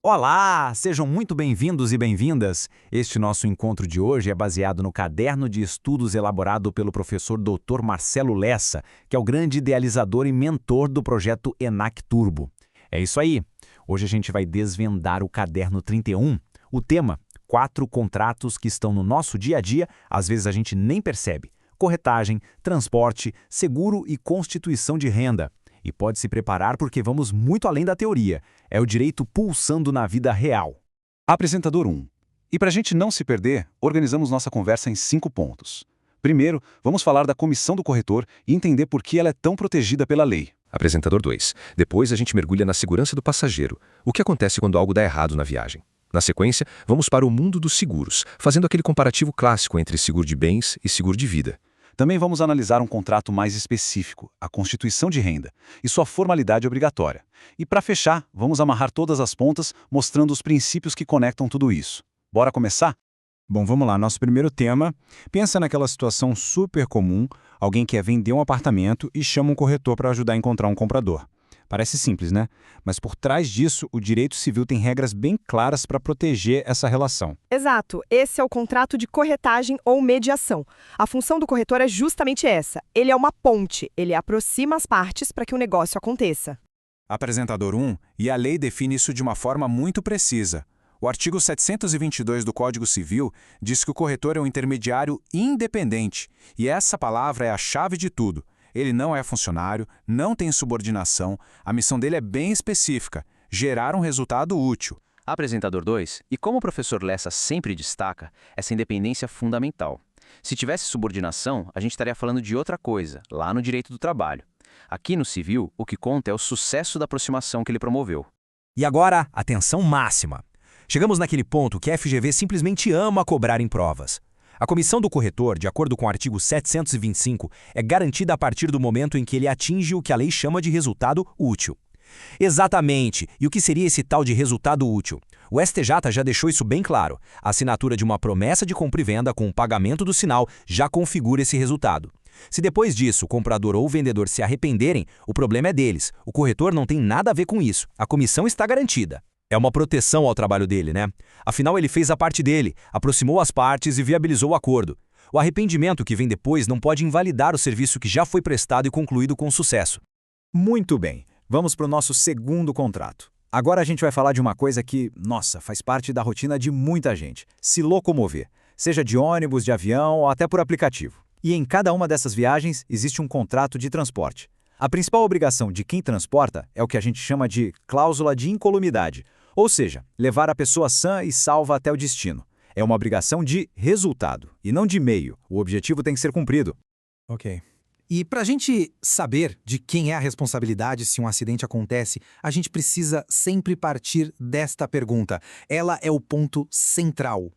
Olá, sejam muito bem-vindos e bem-vindas. Este nosso encontro de hoje é baseado no caderno de estudos elaborado pelo professor Dr. Marcelo Lessa, que é o grande idealizador e mentor do projeto ENAC Turbo. É isso aí. Hoje a gente vai desvendar o caderno 31. O tema: 4 contratos que estão no nosso dia a dia, às vezes a gente nem percebe. Corretagem, transporte, seguro e constituição de renda. E pode se preparar porque vamos muito além da teoria. É o direito pulsando na vida real. Apresentador 1. E para a gente não se perder, organizamos nossa conversa em 5 pontos. Primeiro, vamos falar da comissão do corretor e entender por que ela é tão protegida pela lei. Apresentador 2. Depois a gente mergulha na segurança do passageiro. O que acontece quando algo dá errado na viagem? Na sequência, vamos para o mundo dos seguros, fazendo aquele comparativo clássico entre seguro de bens e seguro de vida. Também vamos analisar um contrato mais específico, a constituição de renda, e sua formalidade obrigatória. E para fechar, vamos amarrar todas as pontas, mostrando os princípios que conectam tudo isso. Bora começar? Bom, vamos lá. Nosso primeiro tema, pensa naquela situação super comum, alguém quer vender um apartamento e chama um corretor para ajudar a encontrar um comprador. Parece simples, né? Mas por trás disso, o direito civil tem regras bem claras para proteger essa relação. Exato. Esse é o contrato de corretagem ou mediação. A função do corretor é justamente essa. Ele é uma ponte. Ele aproxima as partes para que o negócio aconteça. Apresentador 1, e a lei define isso de uma forma muito precisa. O artigo 722 do Código Civil diz que o corretor é um intermediário independente, e essa palavra é a chave de tudo. Ele não é funcionário, não tem subordinação, a missão dele é bem específica: gerar um resultado útil. Apresentador 2, e como o professor Lessa sempre destaca, essa independência é fundamental. Se tivesse subordinação, a gente estaria falando de outra coisa, lá no direito do trabalho. Aqui no civil, o que conta é o sucesso da aproximação que ele promoveu. E agora, atenção máxima. Chegamos naquele ponto que a FGV simplesmente ama cobrar em provas. A comissão do corretor, de acordo com o artigo 725, é garantida a partir do momento em que ele atinge o que a lei chama de resultado útil. Exatamente. E o que seria esse tal de resultado útil? O STJ já deixou isso bem claro. A assinatura de uma promessa de compra e venda com o pagamento do sinal já configura esse resultado. Se depois disso o comprador ou o vendedor se arrependerem, o problema é deles. O corretor não tem nada a ver com isso. A comissão está garantida. É uma proteção ao trabalho dele, né? Afinal, ele fez a parte dele, aproximou as partes e viabilizou o acordo. O arrependimento que vem depois não pode invalidar o serviço que já foi prestado e concluído com sucesso. Muito bem. Vamos para o nosso segundo contrato. Agora a gente vai falar de uma coisa que, nossa, faz parte da rotina de muita gente: se locomover, seja de ônibus, de avião ou até por aplicativo. E em cada uma dessas viagens existe um contrato de transporte. A principal obrigação de quem transporta é o que a gente chama de cláusula de incolumidade, ou seja, levar a pessoa sã e salva até o destino. É uma obrigação de resultado, e não de meio. O objetivo tem que ser cumprido. Ok. E para a gente saber de quem é a responsabilidade se um acidente acontece, a gente precisa sempre partir desta pergunta. Ela é o ponto central.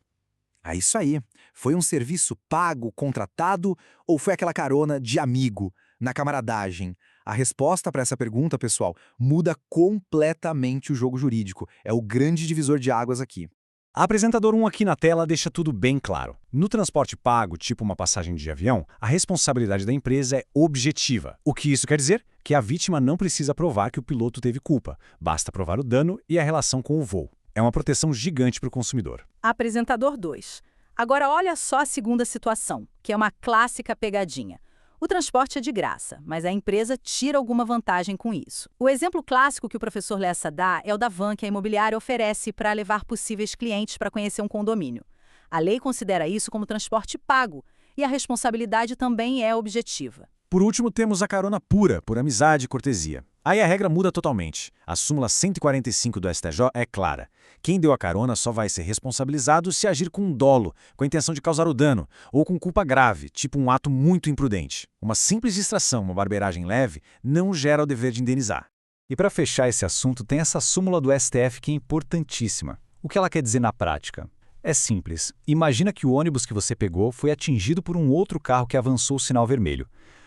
É isso aí. Foi um serviço pago, contratado, ou foi aquela carona de amigo, na camaradagem? A resposta para essa pergunta, pessoal, muda completamente o jogo jurídico. É o grande divisor de águas aqui. A apresentador 1 aqui na tela deixa tudo bem claro. No transporte pago, tipo uma passagem de avião, a responsabilidade da empresa é objetiva. O que isso quer dizer? Que a vítima não precisa provar que o piloto teve culpa. Basta provar o dano e a relação com o voo. É uma proteção gigante para o consumidor. Apresentador 2. Agora olha só a segunda situação, que é uma clássica pegadinha. O transporte é de graça, mas a empresa tira alguma vantagem com isso. O exemplo clássico que o professor Lessa dá é o da van que a imobiliária oferece para levar possíveis clientes para conhecer um condomínio. A lei considera isso como transporte pago, e a responsabilidade também é objetiva. Por último, temos a carona pura, por amizade e cortesia. Aí a regra muda totalmente. A súmula 145 do STJ é clara. Quem deu a carona só vai ser responsabilizado se agir com dolo, com a intenção de causar o dano, ou com culpa grave, tipo um ato muito imprudente. Uma simples distração, uma barbeiragem leve, não gera o dever de indenizar. E para fechar esse assunto, tem essa súmula do STF que é importantíssima. O que ela quer dizer na prática? É simples. Imagina que o ônibus que você pegou foi atingido por um outro carro que avançou o sinal vermelho.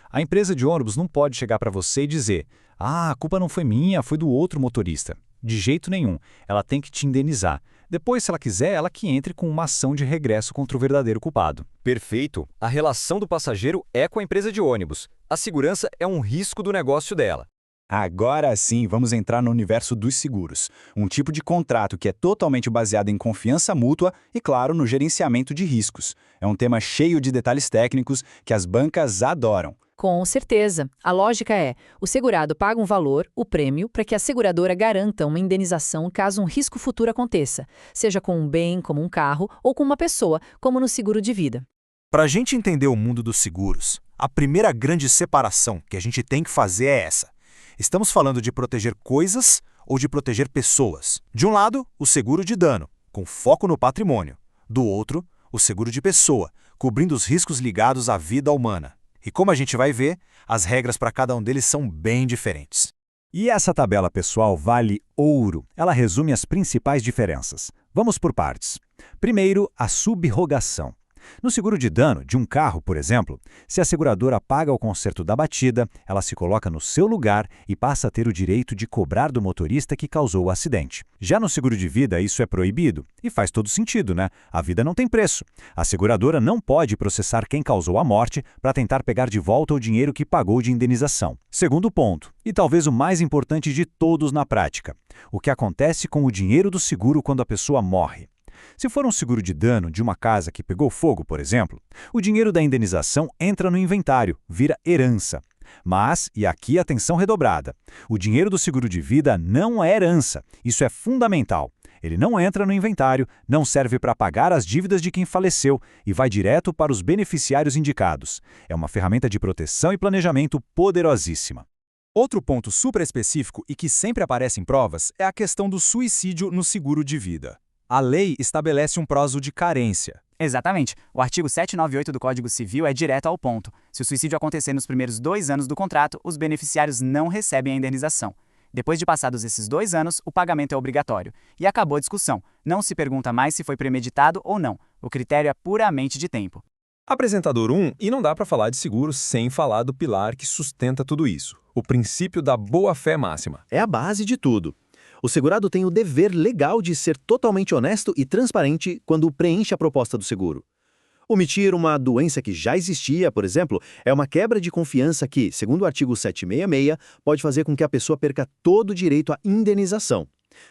A empresa de ônibus não pode chegar para você e dizer: "Ah, a culpa não foi minha, foi do outro motorista." De jeito nenhum. Ela tem que te indenizar. Depois, se ela quiser, ela que entre com uma ação de regresso contra o verdadeiro culpado. Perfeito. A relação do passageiro é com a empresa de ônibus. A segurança é um risco do negócio dela. Agora sim, vamos entrar no universo dos seguros. Um tipo de contrato que é totalmente baseado em confiança mútua e, claro, no gerenciamento de riscos. É um tema cheio de detalhes técnicos que as bancas adoram. Com certeza. A lógica é, o segurado paga um valor, o prêmio, para que a seguradora garanta uma indenização caso um risco futuro aconteça, seja com um bem, como um carro, ou com uma pessoa, como no seguro de vida. Para a gente entender o mundo dos seguros, a primeira grande separação que a gente tem que fazer é essa. Estamos falando de proteger coisas ou de proteger pessoas. De um lado, o seguro de dano, com foco no patrimônio. Do outro, o seguro de pessoa, cobrindo os riscos ligados à vida humana. E como a gente vai ver, as regras para cada um deles são bem diferentes. E essa tabela, pessoal, vale ouro. Ela resume as principais diferenças. Vamos por partes. Primeiro, a subrogação. No seguro de dano de um carro, por exemplo, se a seguradora paga o conserto da batida, ela se coloca no seu lugar e passa a ter o direito de cobrar do motorista que causou o acidente. Já no seguro de vida, isso é proibido. E faz todo sentido, né? A vida não tem preço. A seguradora não pode processar quem causou a morte para tentar pegar de volta o dinheiro que pagou de indenização. Segundo ponto, e talvez o mais importante de todos na prática, o que acontece com o dinheiro do seguro quando a pessoa morre. Se for um seguro de dano de uma casa que pegou fogo, por exemplo, o dinheiro da indenização entra no inventário, vira herança. Mas, e aqui atenção redobrada, o dinheiro do seguro de vida não é herança. Isso é fundamental. Ele não entra no inventário, não serve para pagar as dívidas de quem faleceu e vai direto para os beneficiários indicados. É uma ferramenta de proteção e planejamento poderosíssima. Outro ponto super específico e que sempre aparece em provas é a questão do suicídio no seguro de vida. A lei estabelece um prazo de carência. Exatamente. O artigo 798 do Código Civil é direto ao ponto. Se o suicídio acontecer nos primeiros 2 anos do contrato, os beneficiários não recebem a indenização. Depois de passados esses 2 anos, o pagamento é obrigatório. E acabou a discussão. Não se pergunta mais se foi premeditado ou não. O critério é puramente de tempo. Apresentador 1, e não dá para falar de seguros sem falar do pilar que sustenta tudo isso, o princípio da boa-fé máxima. É a base de tudo. O segurado tem o dever legal de ser totalmente honesto e transparente quando preenche a proposta do seguro. Omitir uma doença que já existia, por exemplo, é uma quebra de confiança que, segundo o artigo 766, pode fazer com que a pessoa perca todo o direito à indenização.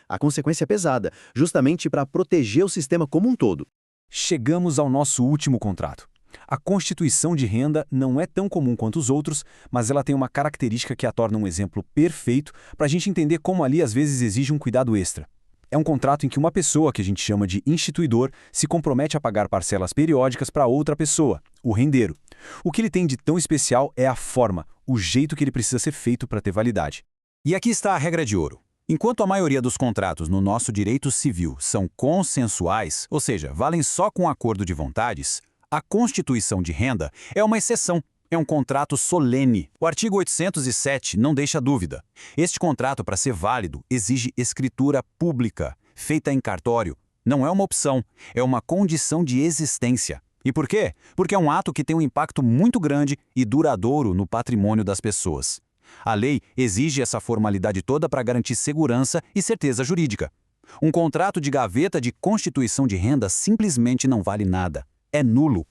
A consequência é pesada, justamente para proteger o sistema como um todo. Chegamos ao nosso último contrato. A constituição de renda não é tão comum quanto os outros, mas ela tem uma característica que a torna um exemplo perfeito para a gente entender como ali às vezes exige um cuidado extra. É um contrato em que uma pessoa, que a gente chama de instituidor, se compromete a pagar parcelas periódicas para outra pessoa, o rendeiro. O que ele tem de tão especial é a forma, o jeito que ele precisa ser feito para ter validade. E aqui está a regra de ouro. Enquanto a maioria dos contratos no nosso direito civil são consensuais, ou seja, valem só com acordo de vontades, a constituição de renda é uma exceção. É um contrato solene. O artigo 807 não deixa dúvida. Este contrato, para ser válido, exige escritura pública, feita em cartório. Não é uma opção, é uma condição de existência. E por quê? Porque é um ato que tem um impacto muito grande e duradouro no patrimônio das pessoas. A lei exige essa formalidade toda para garantir segurança e certeza jurídica. Um contrato de gaveta de constituição de renda simplesmente não vale nada. É nulo.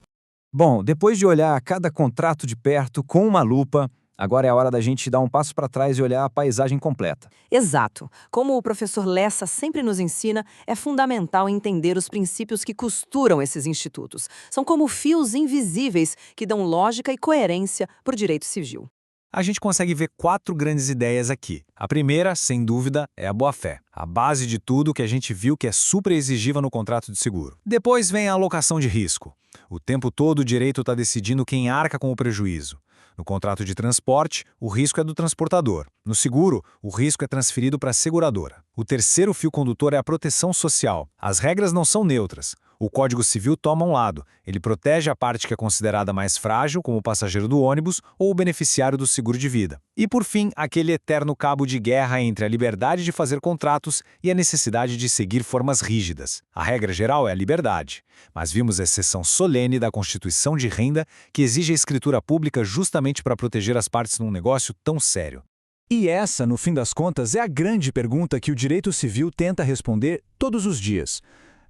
Bom, depois de olhar cada contrato de perto com uma lupa, agora é a hora da gente dar um passo para trás e olhar a paisagem completa. Exato. Como o professor Lessa sempre nos ensina, é fundamental entender os princípios que costuram esses institutos. São como fios invisíveis que dão lógica e coerência para o direito civil. A gente consegue ver 4 grandes ideias aqui. A primeira, sem dúvida, é a boa-fé. A base de tudo que a gente viu que é super exigível no contrato de seguro. Depois vem a alocação de risco. O tempo todo o direito está decidindo quem arca com o prejuízo. No contrato de transporte, o risco é do transportador. No seguro, o risco é transferido para a seguradora. O terceiro fio condutor é a proteção social. As regras não são neutras. O Código Civil toma um lado. Ele protege a parte que é considerada mais frágil, como o passageiro do ônibus ou o beneficiário do seguro de vida. E, por fim, aquele eterno cabo de guerra entre a liberdade de fazer contratos e a necessidade de seguir formas rígidas. A regra geral é a liberdade. Mas vimos a exceção solene da Constituição de Renda, que exige a escritura pública justamente para proteger as partes num negócio tão sério. E essa, no fim das contas, é a grande pergunta que o direito civil tenta responder todos os dias.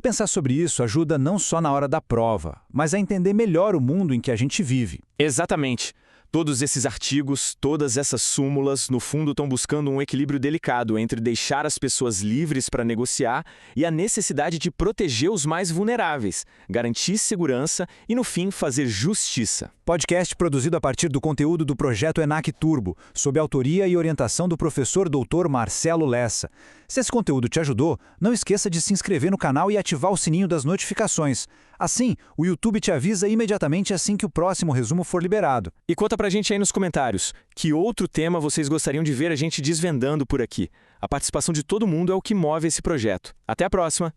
Pensar sobre isso ajuda não só na hora da prova, mas a entender melhor o mundo em que a gente vive. Exatamente. Todos esses artigos, todas essas súmulas, no fundo estão buscando um equilíbrio delicado entre deixar as pessoas livres para negociar e a necessidade de proteger os mais vulneráveis, garantir segurança e, no fim, fazer justiça. Podcast produzido a partir do conteúdo do projeto ENAC Turbo, sob autoria e orientação do professor Dr. Marcelo Lessa. Se esse conteúdo te ajudou, não esqueça de se inscrever no canal e ativar o sininho das notificações. Assim, o YouTube te avisa imediatamente assim que o próximo resumo for liberado. E conta pra gente aí nos comentários, que outro tema vocês gostariam de ver a gente desvendando por aqui? A participação de todo mundo é o que move esse projeto. Até a próxima!